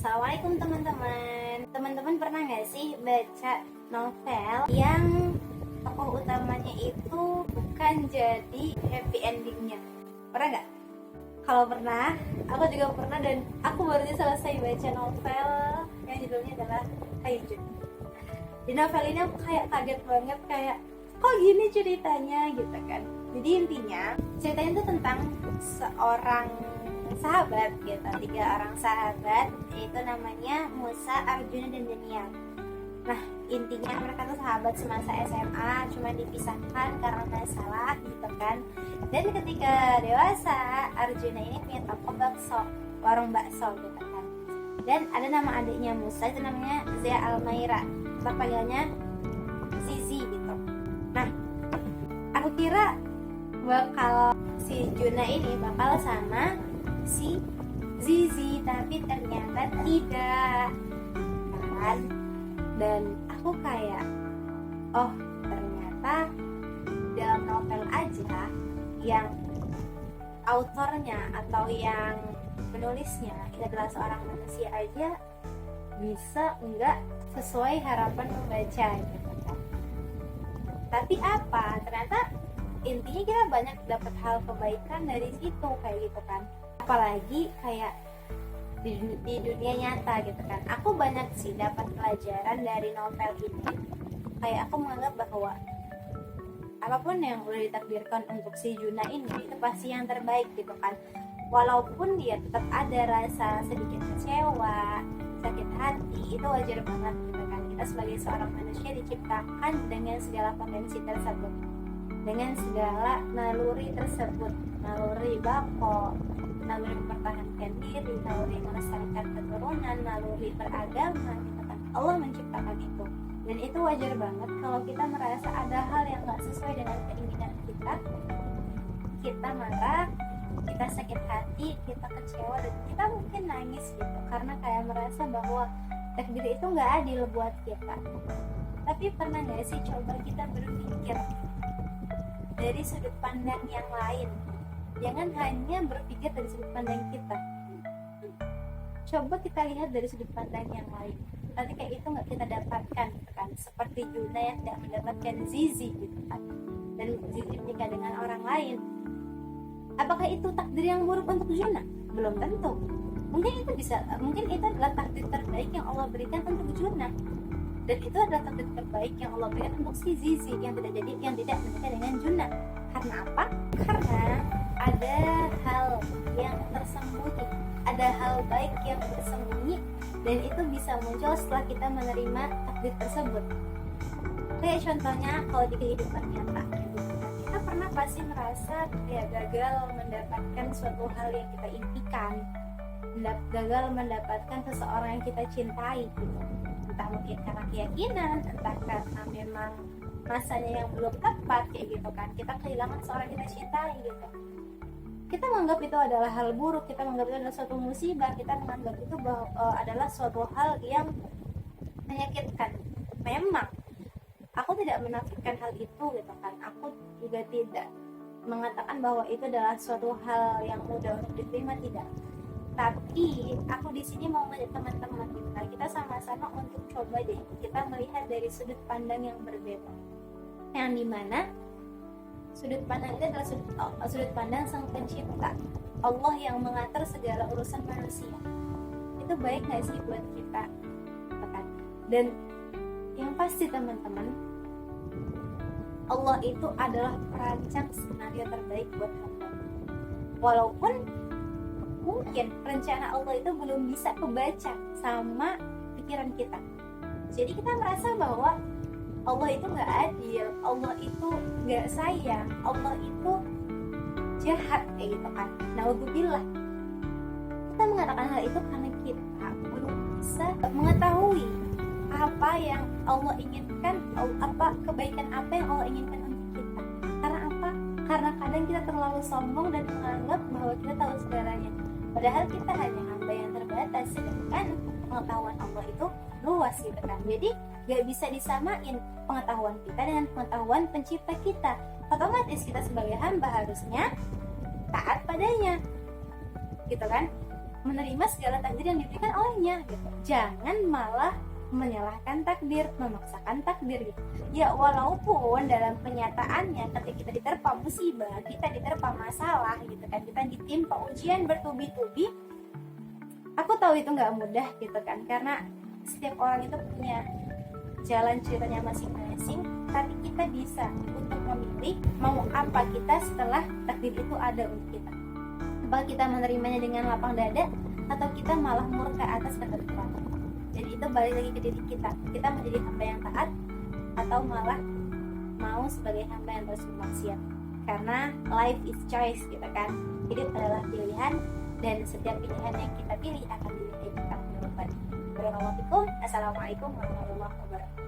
Assalamualaikum teman-teman. Teman-teman pernah nggak sih baca novel yang tokoh utamanya itu bukan jadi happy endingnya? Pernah nggak? Kalau pernah, aku juga pernah, dan aku baru aja selesai baca novel yang judulnya adalah Haijun. Di novel ini aku kayak kaget banget, kayak kok gini ceritanya gitu kan. Jadi intinya ceritanya itu tentang seorang sahabat gitu, 3 orang sahabat, yaitu namanya Musa, Arjuna, dan Daniel. Nah, intinya mereka tuh sahabat semasa SMA, cuma dipisahkan karena masalah gitu kan. Dan ketika dewasa, Arjuna ini punya toko bakso, warung bakso gitu kan. Dan ada nama adiknya Musa, itu namanya Zia Almaira, kita panggilnya Zizi gitu. Nah, aku kira bakal si Juna ini bakal sama si Zizi, tapi ternyata tidak kan. Dan aku kayak, oh ternyata dalam novel aja yang autornya atau yang penulisnya itu adalah seorang manusia aja bisa enggak sesuai harapan pembaca gitu kan. Tapi apa, ternyata intinya kita banyak dapat hal kebaikan dari situ kayak gitu kan. Apalagi kayak di dunia nyata gitu kan, aku banyak sih dapat pelajaran dari novel ini. Kayak aku menganggap bahwa apapun yang udah ditakdirkan untuk si Juna ini itu pasti yang terbaik gitu kan. Walaupun dia tetap ada rasa sedikit kecewa, sakit hati, itu wajar banget gitu kan. Kita sebagai seorang manusia diciptakan dengan segala potensi tersebut, dengan segala naluri tersebut, naluri bako, naluri mempertahankan diri, naluri melestarikan keturunan, naluri beragama gitu kan. Allah menciptakan itu, dan itu wajar banget kalau kita merasa ada hal yang gak sesuai dengan keinginan kita marah, kita sakit hati, kita kecewa, dan kita mungkin nangis gitu karena kayak merasa bahwa takdir itu gak adil buat kita. Tapi pernah gak sih coba kita berpikir dari sudut pandang yang lain? Jangan hanya berpikir dari sudut pandang kita. Coba kita lihat dari sudut pandang yang lain. Tadi kayak itu nggak kita dapatkan gitu kan. Seperti Juna yang tidak mendapatkan Zizi gitu kan. Dan Zizi menikah dengan orang lain. Apakah itu takdir yang buruk untuk Juna? Belum tentu. Mungkin itu adalah takdir terbaik yang Allah berikan untuk Juna. Dan itu adalah takdir terbaik yang Allah berikan untuk si Zizi yang tidak menikah dengan Juna. Karena apa? Karena ada hal yang tersembunyi, ada hal baik yang tersembunyi, dan itu bisa muncul setelah kita menerima takdir tersebut. Kayak contohnya kalau di kehidupan nyata, kita pernah pasti merasa kayak gagal mendapatkan suatu hal yang kita impikan, gagal mendapatkan seseorang yang kita cintai gitu. Entah mungkin karena keyakinan, entah karena memang masanya yang belum tepat kayak gitu kan. Kita kehilangan seorang yang kita cintai gitu. Kita menganggap itu adalah hal buruk, kita menganggap itu adalah suatu musibah, kita menganggap itu adalah suatu hal yang menyakitkan. Memang aku tidak menafikan hal itu gitu kan. Aku juga tidak mengatakan bahwa itu adalah suatu hal yang mudah untuk diterima, tidak. Tapi aku di sini mau ngajak teman-teman kita sama-sama untuk coba deh kita melihat dari sudut pandang yang berbeda, yang dimana sudut pandang itu adalah sudut pandang sang pencipta, Allah yang mengatur segala urusan manusia. Itu baik nggak sih buat kita? Dan yang pasti teman-teman, Allah itu adalah perancang skenario terbaik buat kita. Walaupun mungkin rencana Allah itu belum bisa kebaca sama pikiran kita. Jadi kita merasa bahwa Allah itu gak adil, Allah itu gak sayang, Allah itu jahat kayak gitu kan. Naudzubillah. Kita mengatakan hal itu karena kita belum bisa mengetahui apa yang Allah inginkan, kebaikan apa yang Allah inginkan untuk kita. Karena apa? Karena kadang kita terlalu sombong dan menganggap bahwa kita tahu segalanya. Padahal kita hanya hamba yang terbatas, sedangkan pengetahuan Allah itu luas gitu kan. Jadi gak bisa disamain pengetahuan kita dengan pengetahuan pencipta kita. Otomatis kita sebagai hamba harusnya taat padanya gitu kan. menerima segala takdir yang diberikan olehnya gitu. Jangan malah menyalahkan takdir, memaksakan takdir gitu. Ya walaupun dalam kenyataannya ketika kita diterpa musibah, kita diterpa masalah gitu kan, kita ditimpa ujian bertubi-tubi, aku tahu itu nggak mudah gitu kan, karena setiap orang itu punya jalan ceritanya masing-masing, tapi kita bisa untuk memilih mau apa kita setelah takdir itu ada untuk kita. Apakah kita menerimanya dengan lapang dada atau kita malah murka atas ketentuan. Jadi itu balik lagi ke diri kita. Kita menjadi hamba yang taat atau malah mau sebagai hamba yang terus bermaksiat. Karena life is choice gitu kan. Hidup adalah pilihan dan setiap pilihan yang kita pilih akan dinilai kita ke depan. Assalamualaikum warahmatullahi wabarakatuh.